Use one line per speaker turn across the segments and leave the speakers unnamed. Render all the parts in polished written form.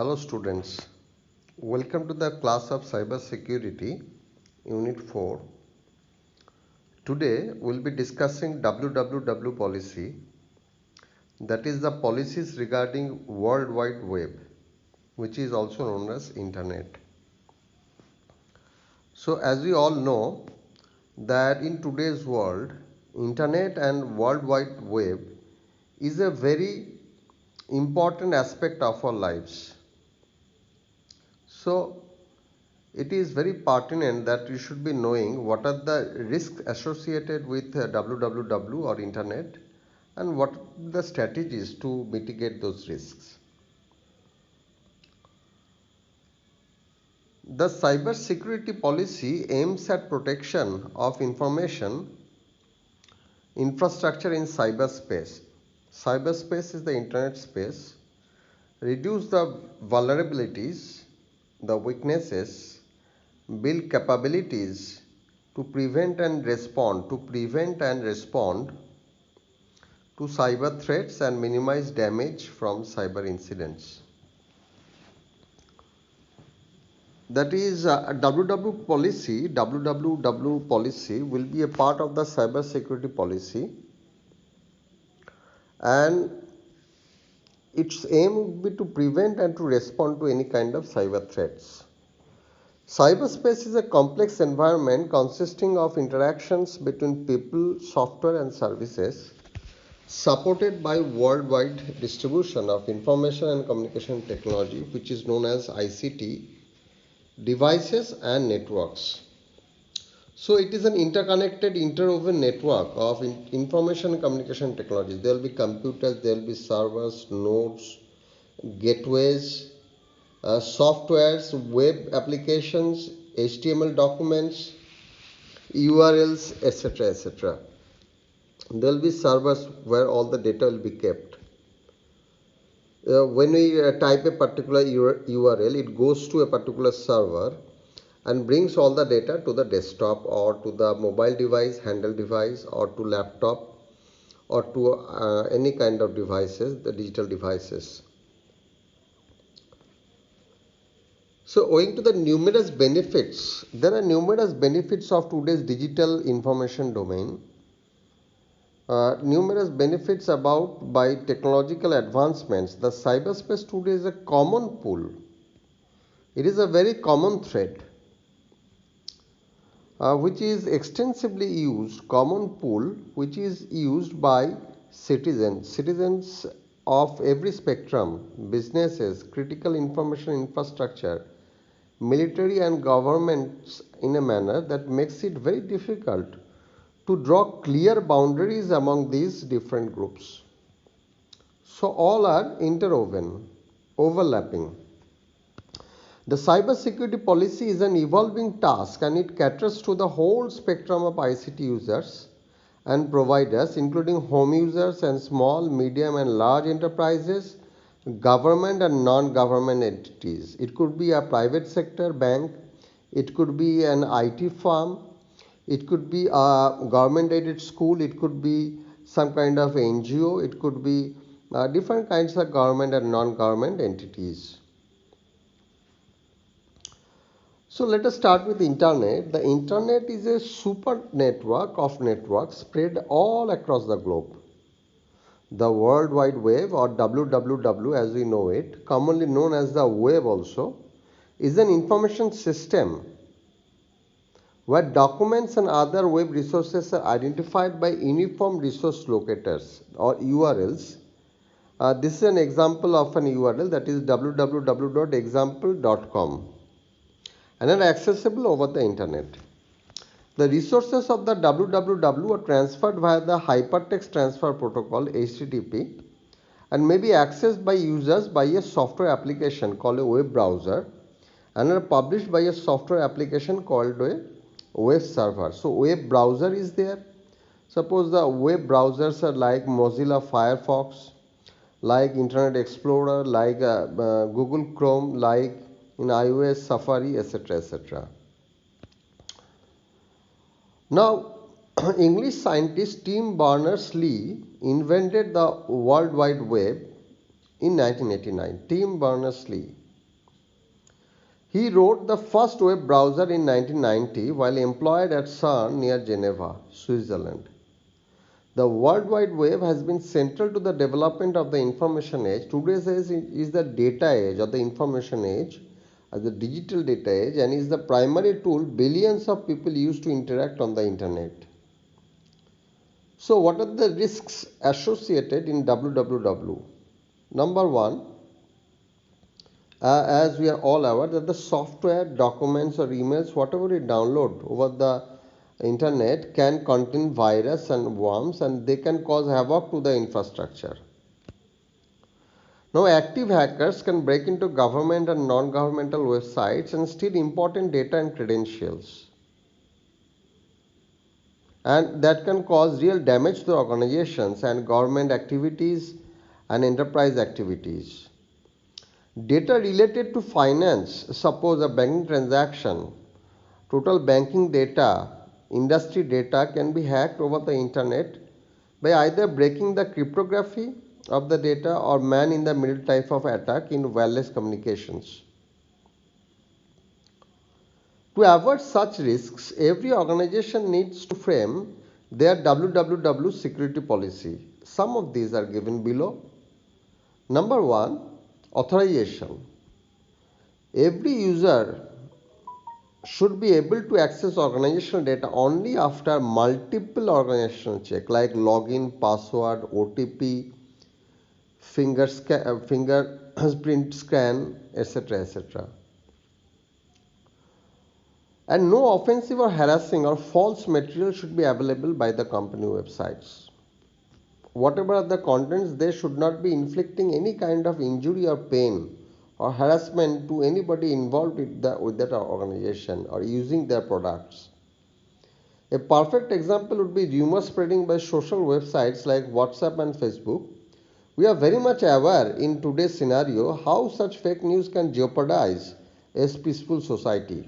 Hello students, welcome to the class of Cyber Security Unit 4. Today we'll be discussing WWW policy, that is the policies regarding World Wide Web, which is also known as Internet. So as we all know that in today's world, Internet and World Wide Web is a very important aspect of our lives. So it is very pertinent that you should be knowing what are the risks associated with WWW or internet and what are the strategies to mitigate those risks. The cyber security policy aims at protection of information infrastructure in cyberspace. Cyberspace is the internet space. Reduce the vulnerabilities, the weaknesses, build capabilities to prevent and respond to cyber threats and minimize damage from cyber incidents. That is WWW policy will be a part of the cyber security policy, and its aim would be to prevent and to respond to any kind of cyber threats. Cyberspace is a complex environment consisting of interactions between people, software and services, supported by worldwide distribution of information and communication technology, which is known as ICT, devices and networks. So it is an interconnected, interwoven network of information and communication technologies. There will be computers, there will be servers, nodes, gateways, softwares, web applications, HTML documents, URLs, etc. etc. There will be servers where all the data will be kept. When we type a particular URL, it goes to a particular server and brings all the data to the desktop or to the mobile device, handheld device, or to laptop, or to any kind of devices, the digital devices. So owing to the numerous benefits, there are numerous benefits of today's digital information domain. Numerous benefits about by technological advancements. The cyberspace today is a common pool. It is a very common thread which is extensively used, common pool which is used by citizens of every spectrum, businesses, critical information infrastructure, military and governments, in a manner that makes it very difficult to draw clear boundaries among these different groups. So all are interwoven, overlapping. The cyber security policy is an evolving task and it caters to the whole spectrum of ICT users and providers, including home users and small, medium and large enterprises, government and non-government entities. It could be a private sector bank, it could be an IT firm, it could be a government aided school, it could be some kind of NGO, it could be different kinds of government and non-government entities. So let us start with internet. The internet is a super network of networks spread all across the globe. The World Wide Web, or WWW as we know it, commonly known as the web also, is an information system where documents and other web resources are identified by uniform resource locators or URLs. This is an example of an URL, that is www.example.com, and are accessible over the internet. The resources of the WWW are transferred via the Hypertext Transfer Protocol HTTP and may be accessed by users by a software application called a web browser and are published by a software application called a web server. So web browser is there. Suppose the web browsers are like Mozilla Firefox, like Internet Explorer, like Google Chrome, like in iOS Safari, etc. etc. Now, English scientist Tim Berners-Lee invented the World Wide Web in 1989. Tim Berners-Lee. He wrote the first web browser in 1990 while employed at CERN near Geneva, Switzerland. The World Wide Web has been central to the development of the information age. Today's age is the data age or the information age, the digital data age, and is the primary tool billions of people use to interact on the internet. So what are the risks associated in www? Number one, as we are all aware that the software, documents or emails, whatever we download over the internet can contain virus and worms, and they can cause havoc to the infrastructure. Now active hackers can break into government and non-governmental websites and steal important data and credentials, and that can cause real damage to organizations and government activities and enterprise activities. Data related to finance, suppose a banking transaction, total banking data, industry data can be hacked over the internet by either breaking the cryptography of the data or man in the middle type of attack in wireless communications. To avoid such risks, every organization needs to frame their www security policy. Some of these are given below. Number one, authorization. Every user should be able to access organizational data only after multiple organizational check like login, password, OTP, fingerprint scan, etc. etc. And no offensive or harassing or false material should be available by the company websites. Whatever are the contents, they should not be inflicting any kind of injury or pain or harassment to anybody involved with that organization or using their products. A perfect example would be rumor spreading by social websites like WhatsApp and Facebook. We are very much aware in today's scenario how such fake news can jeopardize a peaceful society.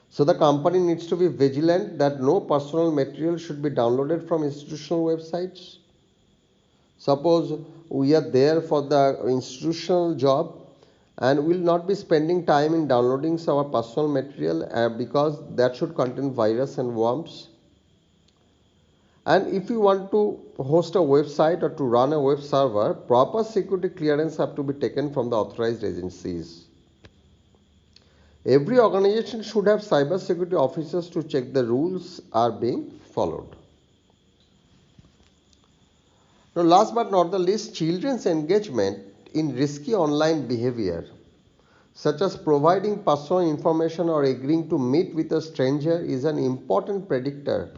So the company needs to be vigilant that no personal material should be downloaded from institutional websites. Suppose we are there for the institutional job and will not be spending time in downloading our personal material because that should contain virus and worms. And if you want to host a website or to run a web server, proper security clearance have to be taken from the authorized agencies. Every organization should have cyber security officers to check the rules are being followed. Now, last but not the least, children's engagement in risky online behavior, such as providing personal information or agreeing to meet with a stranger, is an important predictor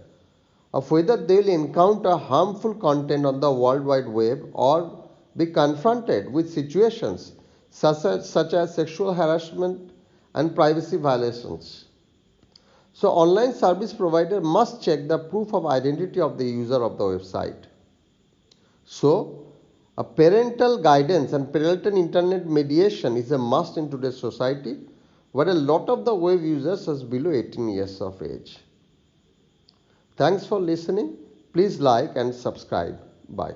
of whether they will encounter harmful content on the World Wide Web or be confronted with situations such as sexual harassment and privacy violations. So online service provider must check the proof of identity of the user of the website. So a parental guidance and parental internet mediation is a must in today's society, where a lot of the web users are below 18 years of age. Thanks for listening. Please like and subscribe. Bye.